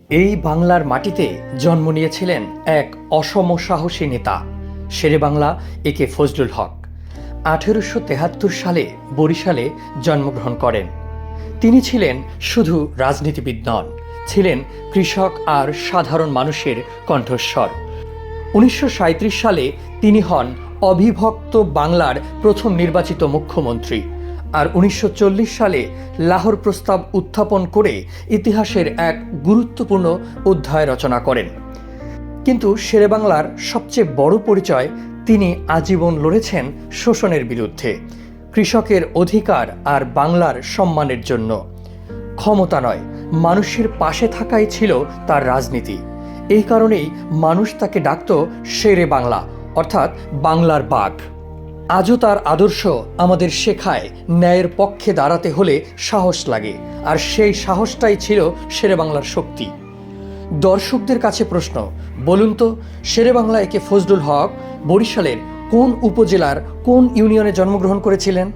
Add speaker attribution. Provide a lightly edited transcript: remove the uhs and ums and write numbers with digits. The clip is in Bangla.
Speaker 1: এই বাংলার মাটিতে জন্ম নিয়েছিলেন এক অসম সাহসী নেতা, শেরেবাংলা একে ফজলুল হক। 1873 সালে বরিশালে জন্মগ্রহণ করেন। তিনি ছিলেন শুধু রাজনীতিবিদ নন, ছিলেন কৃষক আর সাধারণ মানুষের কণ্ঠস্বর। 1937 সালে তিনি হন অবিভক্ত বাংলার প্রথম নির্বাচিত মুখ্যমন্ত্রী, আর 1940 সালে লাহোর প্রস্তাব উত্থাপন করে ইতিহাসের এক গুরুত্বপূর্ণ অধ্যায় রচনা করেন। কিন্তু শেরেবাংলার সবচেয়ে বড় পরিচয়, তিনি আজীবন লড়েছেন শোষণের বিরুদ্ধে, কৃষকের অধিকার আর বাংলার সম্মানের জন্য। ক্ষমতা নয়, মানুষের পাশে থাকাই ছিল তার রাজনীতি। এই কারণেই মানুষ তাকে ডাকত শেরে বাংলা, অর্থাৎ বাংলার বাঘ। আজও তার আদর্শ আমাদের শেখায়, ন্যায়ের পক্ষে দাঁড়াতে হলে সাহস লাগে, আর সেই সাহসটাই ছিল শেরেবাংলার শক্তি। দর্শকদের কাছে প্রশ্ন, বলুন তো, শেরেবাংলা একে ফজলুল হক বরিশালের কোন উপজেলার কোন ইউনিয়নে জন্মগ্রহণ করেছিলেন?